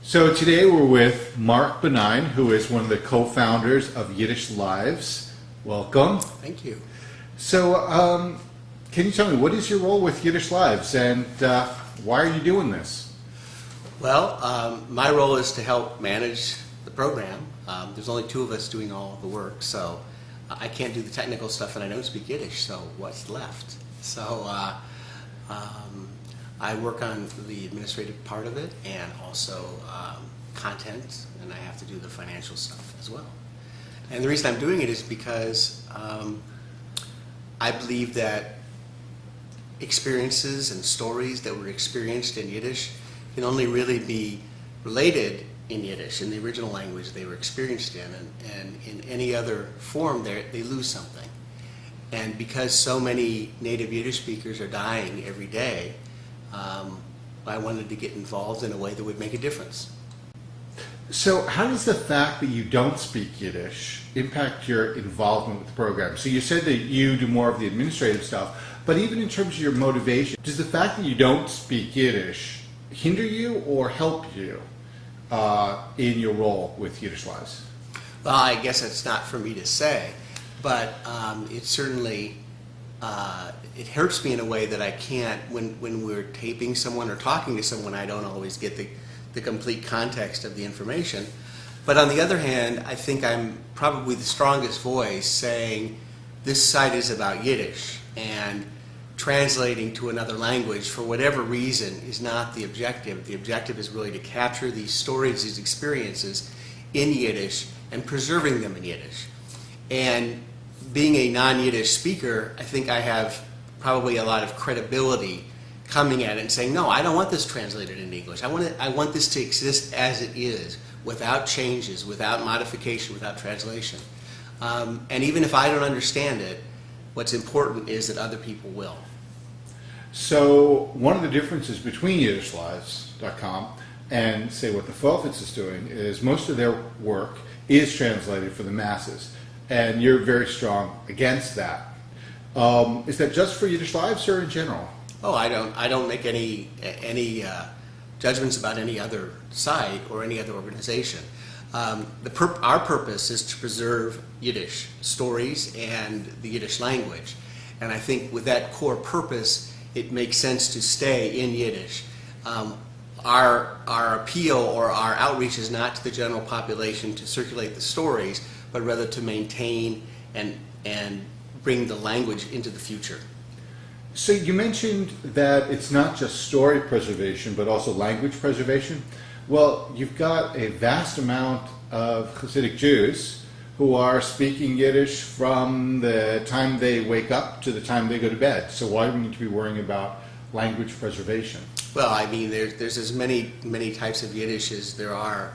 So today we're with Mark Bonine, who is one of the co-founders of Yiddish Lives. Welcome. Thank you. So can you tell me, what is your role with Yiddish Lives and why are you doing this? Well, my role is to help manage the program. There's only two of us doing all the work, so I can't do the technical stuff and I don't speak Yiddish, so what's left? So I work on the administrative part of it and also content, and I have to do the financial stuff as well. And the reason I'm doing it is because I believe that experiences and stories that were experienced in Yiddish can only really be related in Yiddish, in the original language they were experienced in, and in any other form they lose something. And because so many native Yiddish speakers are dying every day, I wanted to get involved in a way that would make a difference. So how does the fact that you don't speak Yiddish impact your involvement with the program? So you said that you do more of the administrative stuff, but even in terms of your motivation, does the fact that you don't speak Yiddish hinder you or help you in your role with Yiddish Lives? Well, I guess it's not for me to say, but it certainly it hurts me in a way that I can't, when we're taping someone or talking to someone, I don't always get the complete context of the information. But on the other hand, I think I'm probably the strongest voice saying this site is about Yiddish, and translating to another language for whatever reason is not the objective. The objective is really to capture these stories, these experiences in Yiddish and preserving them in Yiddish. And being a non-Yiddish speaker, I think I have probably a lot of credibility coming at it and saying, no, I don't want this translated into English. I want this to exist as it is, without changes, without modification, without translation. And even if I don't understand it, what's important is that other people will. So one of the differences between YiddishLives.com and say what the Fofitz is doing is most of their work is translated for the masses, and you're very strong against that. Is that just for Yiddish Lives or in general? Oh, I don't make any judgments about any other site or any other organization. Our purpose is to preserve Yiddish stories and the Yiddish language, and I think with that core purpose, it makes sense to stay in Yiddish. Our appeal or our outreach is not to the general population to circulate the stories, but rather to maintain and bring the language into the future. So you mentioned that it's not just story preservation, but also language preservation. Well, you've got a vast amount of Hasidic Jews who are speaking Yiddish from the time they wake up to the time they go to bed. So why do we need to be worrying about language preservation? Well, I mean, there's as many types of Yiddish as there are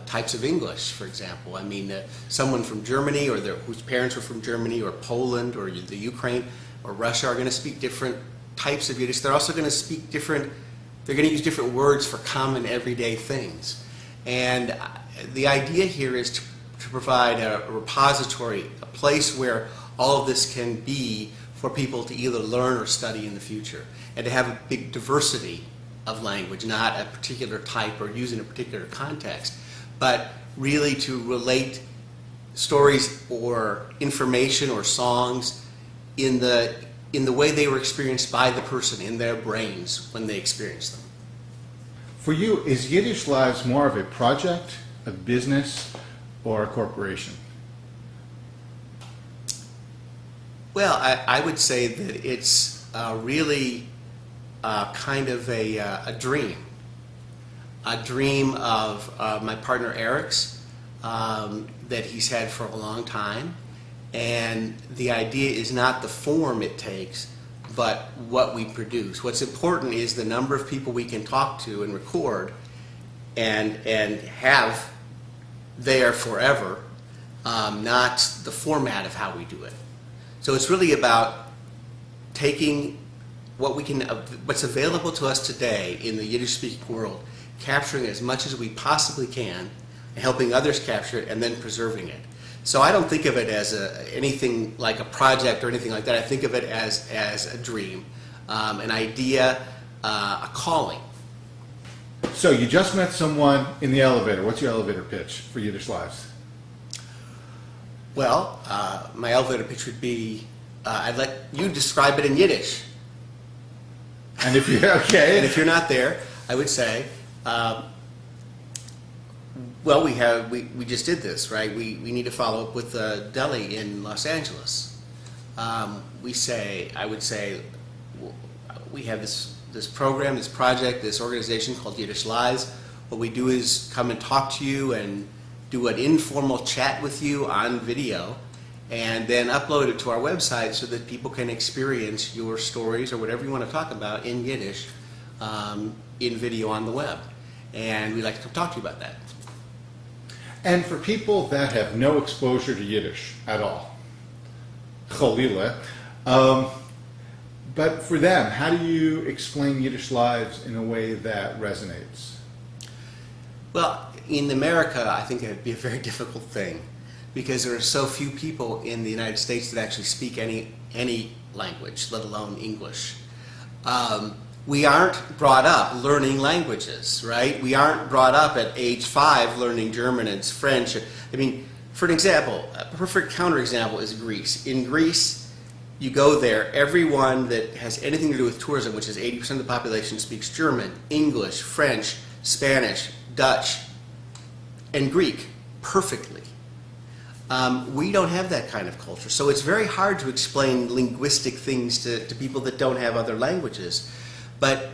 types of English, for example. I mean, someone from Germany or whose parents were from Germany or Poland or the Ukraine or Russia are going to speak different types of Yiddish. They're also going to speak different, they're going to use different words for common everyday things. And the idea here is to provide a repository, a place where all of this can be for people to either learn or study in the future, and to have a big diversity of language, not a particular type or used in a particular context, but really to relate stories or information or songs in the way they were experienced by the person in their brains when they experienced them. For you, is Yiddish Lives more of a project, a business, or a corporation? Well, I would say that it's really kind of a dream of my partner Eric's that he's had for a long time. And the idea is not the form it takes, but what we produce. What's important is the number of people we can talk to and record and have there forever, not the format of how we do it. So it's really about taking what's available to us today in the Yiddish-speaking world, capturing as much as we possibly can, and helping others capture it, and then preserving it. So I don't think of it as anything like a project or anything like that. I think of it as a dream, an idea, a calling. So you just met someone in the elevator. What's your elevator pitch for Yiddish Lives? Well, my elevator pitch would be, I'd let you describe it in Yiddish. And if you're okay, And if you're not there, I would say, well, we just did this, right? We need to follow up with the deli in Los Angeles. I would say, we have this program, this project, this organization called Yiddish Lives. What we do is come and talk to you and do an informal chat with you on video, and then upload it to our website so that people can experience your stories or whatever you want to talk about in Yiddish in video on the web. And we'd like to come talk to you about that. and for people that have no exposure to Yiddish at all, Cholila, but for them, how do you explain Yiddish Lives in a way that resonates? Well, in America, I think it would be a very difficult thing because there are so few people in the United States that actually speak any language, let alone English. We aren't brought up learning languages, right? We aren't brought up at age 5 learning German and French. I mean, for an example, a perfect counterexample is Greece. In Greece, you go there, everyone that has anything to do with tourism, which is 80% of the population, speaks German, English, French, Spanish, Dutch, and Greek perfectly. We don't have that kind of culture, so it's very hard to explain linguistic things to people that don't have other languages. But,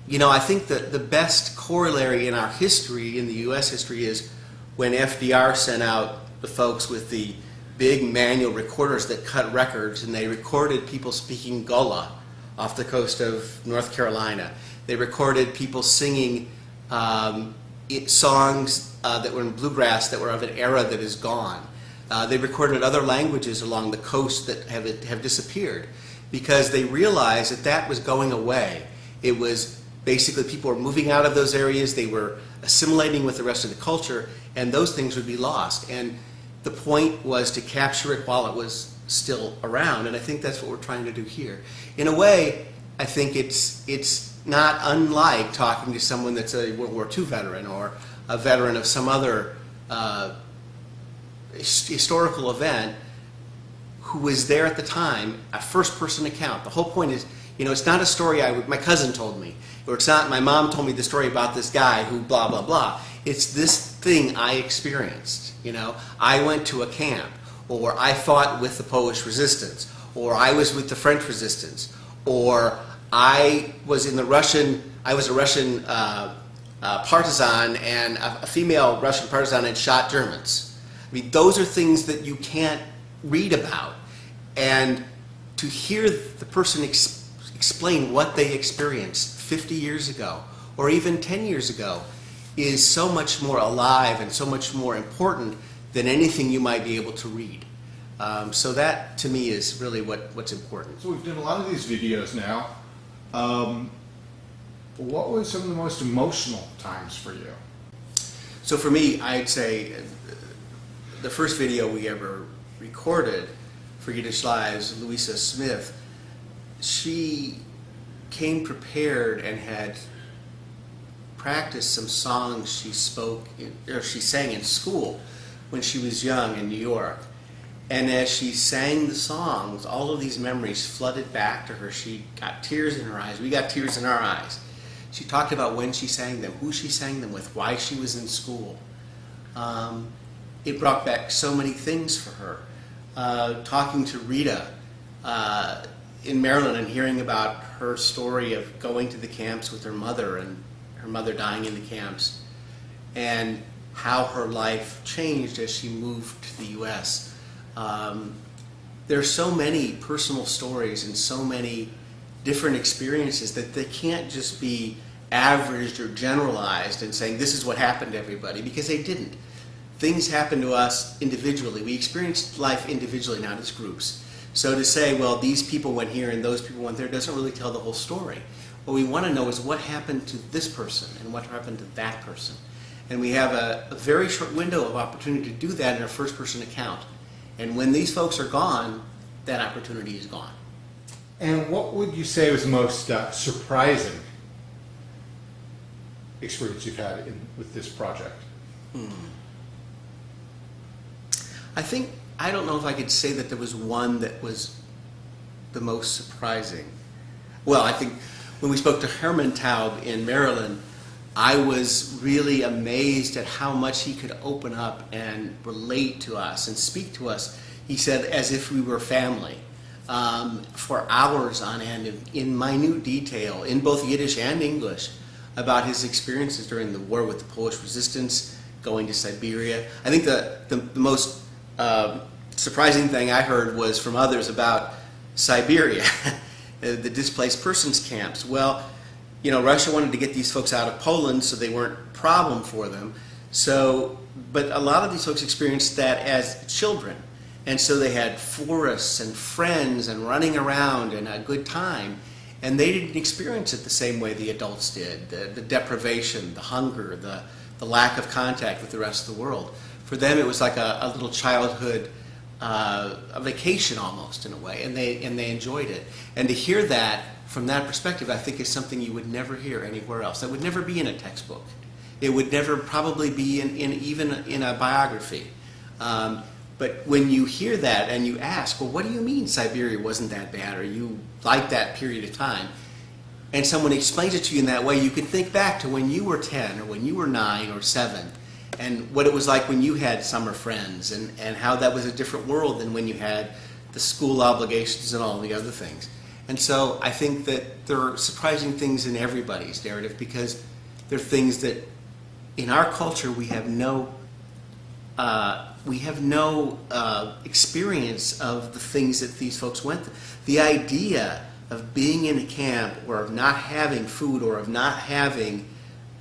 you know, I think that the best corollary in our history, in the U.S. history, is when FDR sent out the folks with the big manual recorders that cut records, and they recorded people speaking Gullah off the coast of North Carolina. They recorded people singing songs that were in bluegrass that were of an era that is gone. They recorded other languages along the coast that have disappeared because they realized that that was going away. It was basically people were moving out of those areas, they were assimilating with the rest of the culture, and those things would be lost. And the point was to capture it while it was still around, and I think that's what we're trying to do here. In a way, I think it's not unlike talking to someone that's a World War II veteran or a veteran of some other historical event who was there at the time, a first-person account. The whole point is, you know, it's not a story my cousin told me, or it's not my mom told me the story about this guy who blah, blah, blah. It's this thing I experienced, you know. I went to a camp, or I fought with the Polish resistance, or I was with the French resistance, or I was a Russian partisan, and a female Russian partisan had shot Germans. I mean, those are things that you can't read about. And to hear the person explain what they experienced 50 years ago, or even 10 years ago, is so much more alive and so much more important than anything you might be able to read. So that, to me, is really what's important. So we've done a lot of these videos now. What were some of the most emotional times for you? So for me, I'd say the first video we ever recorded for Yiddish Lives, Louisa Smith, she came prepared and had practiced some songs she sang in school when she was young in New York. And as she sang the songs, all of these memories flooded back to her. She got tears in her eyes. We got tears in our eyes. She talked about when she sang them, who she sang them with, why she was in school. It brought back so many things for her. Talking to Rita in Maryland and hearing about her story of going to the camps with her mother and her mother dying in the camps, and how her life changed as she moved to the U.S. There are so many personal stories and so many different experiences that they can't just be averaged or generalized and saying this is what happened to everybody, because they didn't. Things happen to us individually. We experienced life individually, not as groups. So to say, well, these people went here and those people went there doesn't really tell the whole story. What we want to know is what happened to this person and what happened to that person. And we have a very short window of opportunity to do that in our first-person account. And when these folks are gone, that opportunity is gone. And what would you say was most surprising experience you've had with this project? I don't know if I could say that there was one that was the most surprising. Well, I think when we spoke to Herman Taub in Maryland, I was really amazed at how much he could open up and relate to us and speak to us. He said as if we were family, for hours on end, in minute detail, in both Yiddish and English, about his experiences during the war with the Polish resistance, going to Siberia. I think the most surprising thing I heard was from others about Siberia, the displaced persons camps. Well, Russia wanted to get these folks out of Poland, so they weren't a problem for them. But a lot of these folks experienced that as children. And so they had forests and friends and running around and a good time. And they didn't experience it the same way the adults did. The deprivation, the hunger, the lack of contact with the rest of the world. For them, it was like a little childhood a vacation almost, in a way, and they enjoyed it. And to hear that from that perspective, I think is something you would never hear anywhere else. That would never be in a textbook. It would never probably be even in a biography. But when you hear that and you ask, well, what do you mean Siberia wasn't that bad, or you liked that period of time? And someone explains it to you in that way, you can think back to when you were 10 or when you were 9 or 7, and what it was like when you had summer friends, and how that was a different world than when you had the school obligations and all the other things. And so I think that there are surprising things in everybody's narrative, because there are things that in our culture we have no experience of the things that these folks went through. The idea of being in a camp, or of not having food, or of not having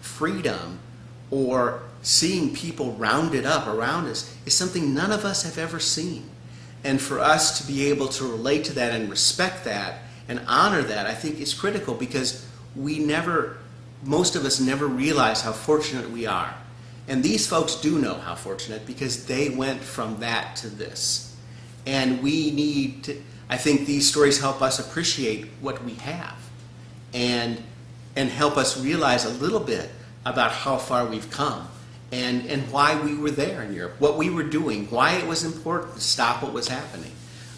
freedom, or seeing people rounded up around us, is something none of us have ever seen. And for us to be able to relate to that and respect that and honor that, I think is critical, because most of us never realize how fortunate we are. And these folks do know how fortunate, because they went from that to this. And we need to, I think these stories help us appreciate what we have, and help us realize a little bit about how far we've come, and why we were there in Europe, what we were doing, why it was important to stop what was happening,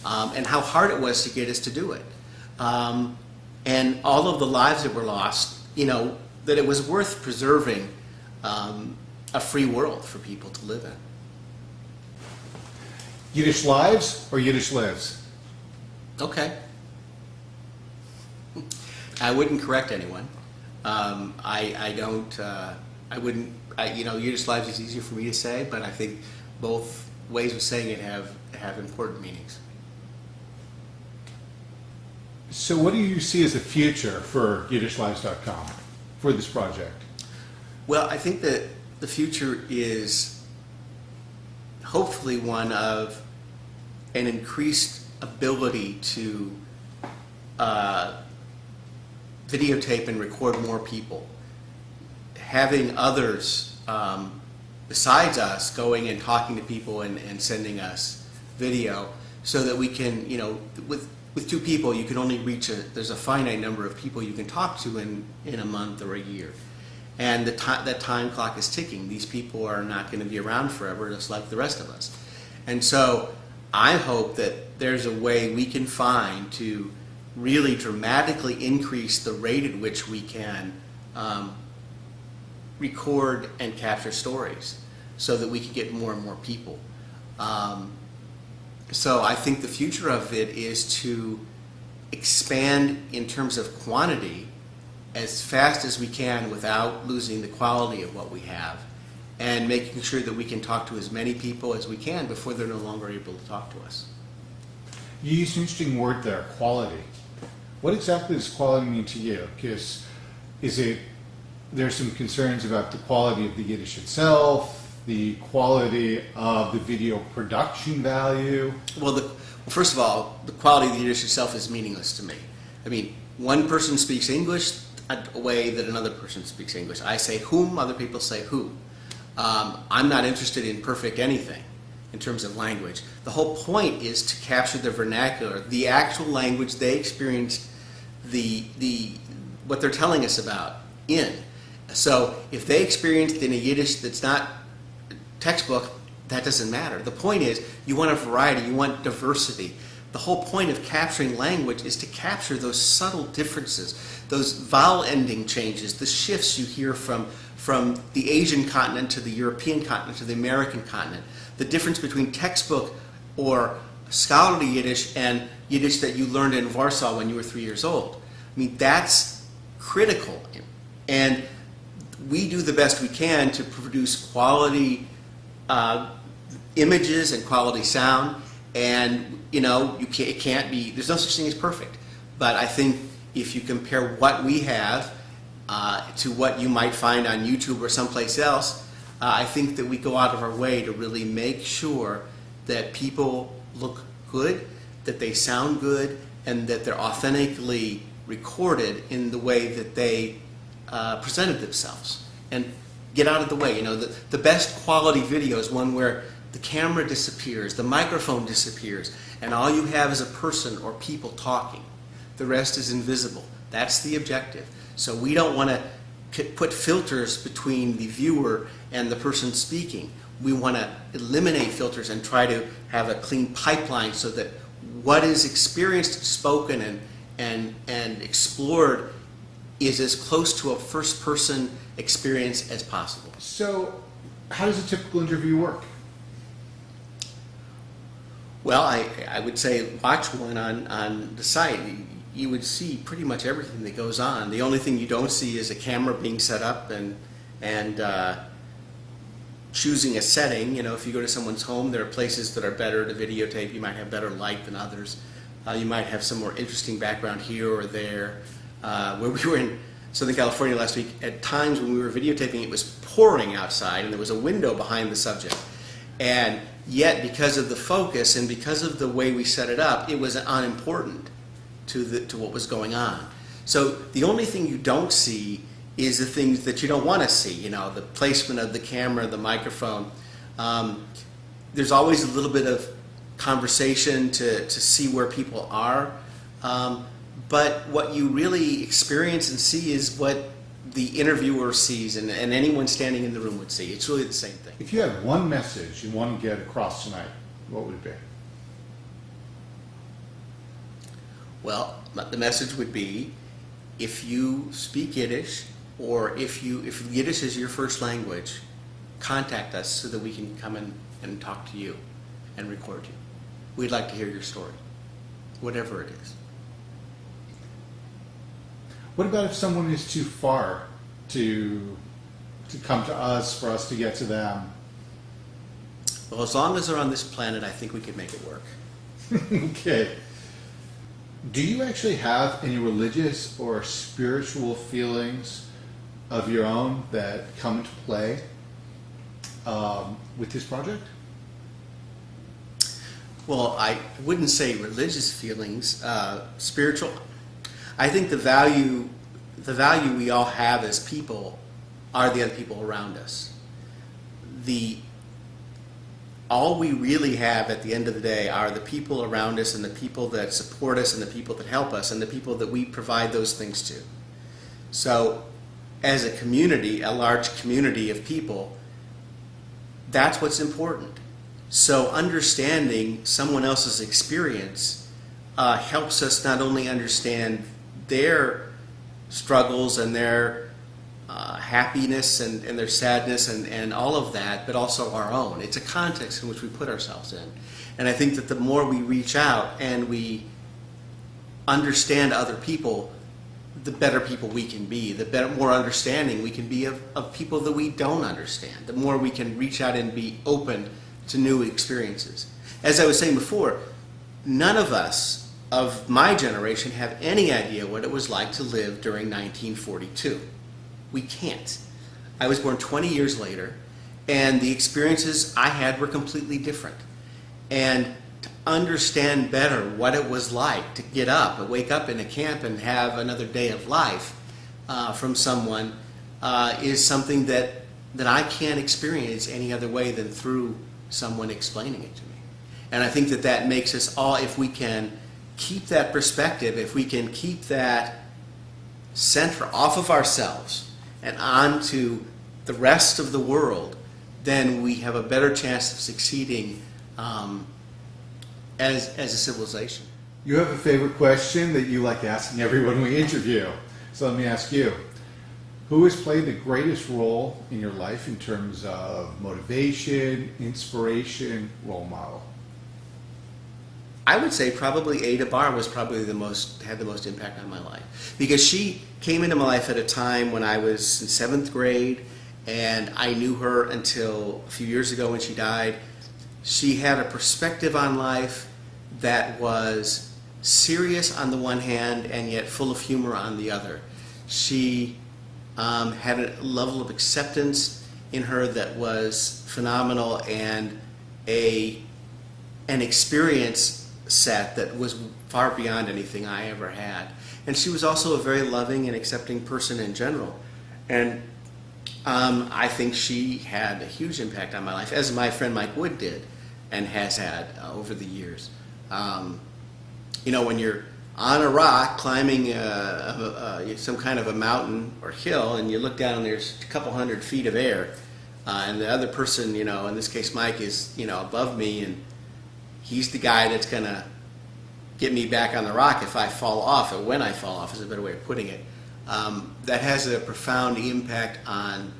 and how hard it was to get us to do it. And all of the lives that were lost, that it was worth preserving a free world for people to live in. Yiddish Lives or Yiddish Lives? Okay. I wouldn't correct anyone. I don't. I wouldn't. Yiddish Lives is easier for me to say, but I think both ways of saying it have important meanings. So, what do you see as the future for YiddishLives.com, for this project? Well, I think that the future is hopefully one of an increased ability to videotape and record more people. Having others besides us going and talking to people and sending us video, so that we can, with 2 people, you can only reach there's a finite number of people you can talk to in a month or a year. And that time clock is ticking. These people are not going to be around forever, just like the rest of us. And so I hope that there's a way we can find to really dramatically increase the rate at which we can record and capture stories, so that we can get more and more people. So I think the future of it is to expand in terms of quantity as fast as we can without losing the quality of what we have, and making sure that we can talk to as many people as we can before they're no longer able to talk to us. You used an interesting word there, quality. What exactly does quality mean to you? Because there's some concerns about the quality of the Yiddish itself, the quality of the video production value. Well, first of all, the quality of the Yiddish itself is meaningless to me. I mean, one person speaks English a way that another person speaks English. I say whom, other people say who. I'm not interested in perfect anything in terms of language. The whole point is to capture the vernacular, the actual language they experienced, what they're telling us about in. So if they experienced in a Yiddish that's not textbook, that doesn't matter. The point is, you want a variety, you want diversity. The whole point of capturing language is to capture those subtle differences, those vowel ending changes, the shifts you hear from the Asian continent to the European continent to the American continent, the difference between textbook or scholarly Yiddish and Yiddish that you learned in Warsaw when you were 3 years old. I mean, that's critical. And we do the best we can to produce quality images and quality sound. And, it can't be, there's no such thing as perfect. But I think if you compare what we have to what you might find on YouTube or someplace else, I think that we go out of our way to really make sure that people look good, that they sound good, and that they're authentically recorded in the way that they presented themselves. And get out of the way. The best quality video is one where the camera disappears, the microphone disappears, and all you have is a person or people talking. The rest is invisible. That's the objective. So we don't want to put filters between the viewer and the person speaking. We want to eliminate filters and try to have a clean pipeline so that what is experienced, spoken, and explored is as close to a first-person experience as possible. So, how does a typical interview work? Well, I would say watch one on the site. You would see pretty much everything that goes on. The only thing you don't see is a camera being set up and choosing a setting. If you go to someone's home, there are places that are better to videotape. You might have better light than others. You might have some more interesting background here or there. Where we were in Southern California last week, at times when we were videotaping, it was pouring outside and there was a window behind the subject. And yet, because of the focus and because of the way we set it up, it was unimportant to what was going on. So the only thing you don't see is the things that you don't want to see, the placement of the camera, the microphone. There's always a little bit of conversation to see where people are. But what you really experience and see is what the interviewer sees and anyone standing in the room would see. It's really the same thing. If you had one message you want to get across tonight, what would it be? Well, the message would be, if you speak Yiddish, or if Yiddish is your first language, contact us so that we can come in and talk to you and record you. We'd like to hear your story, whatever it is. What about if someone is too far to come to us, for us to get to them? Well, as long as they're on this planet, I think we could make it work. Okay. Do you actually have any religious or spiritual feelings of your own that come into play with this project? Well, I wouldn't say religious feelings. Spiritual. I think the value we all have as people are the other people around us. All we really have at the end of the day are the people around us and the people that support us and the people that help us and the people that we provide those things to. So as a community, a large community of people, that's what's important. So understanding someone else's experience helps us not only understand their struggles and their happiness and their sadness and all of that, but also our own. It's a context in which we put ourselves in. And I think that the more we reach out and we understand other people, the better people we can be, more understanding we can be of people that we don't understand, the more we can reach out and be open to new experiences. As I was saying before, none of us of my generation have any idea what it was like to live during 1942. We can't. I was born 20 years later, and the experiences I had were completely different. And to understand better what it was like to get up and wake up in a camp and have another day of life from someone is something that I can't experience any other way than through someone explaining it to me. And I think that makes us all, if we can keep that perspective, if we can keep that center off of ourselves and on to the rest of the world, then we have a better chance of succeeding as a civilization. You have a favorite question that you like asking everyone we interview. So let me ask you, who has played the greatest role in your life in terms of motivation, inspiration, role model? I would say probably Ada Barr was probably had the most impact on my life, because she came into my life at a time when I was in 7th grade, and I knew her until a few years ago when she died. She had a perspective on life that was serious on the one hand and yet full of humor on the other. She had a level of acceptance in her that was phenomenal, and an experience set that was far beyond anything I ever had. And she was also a very loving and accepting person in general. And I think she had a huge impact on my life, as my friend Mike Wood did and has had over the years. When you're on a rock climbing some kind of a mountain or hill, and you look down and there's a couple hundred feet of air, and the other person, in this case Mike, is above me, and he's the guy that's going to get me back on the rock if I fall off, or when I fall off is a better way of putting it. That has a profound impact on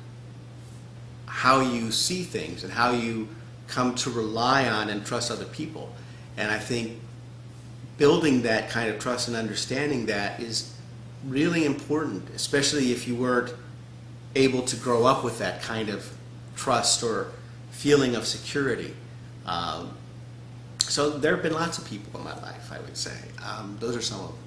how you see things and how you come to rely on and trust other people. And I think building that kind of trust and understanding that is really important, especially if you weren't able to grow up with that kind of trust or feeling of security. So there have been lots of people in my life, I would say. Those are some of them.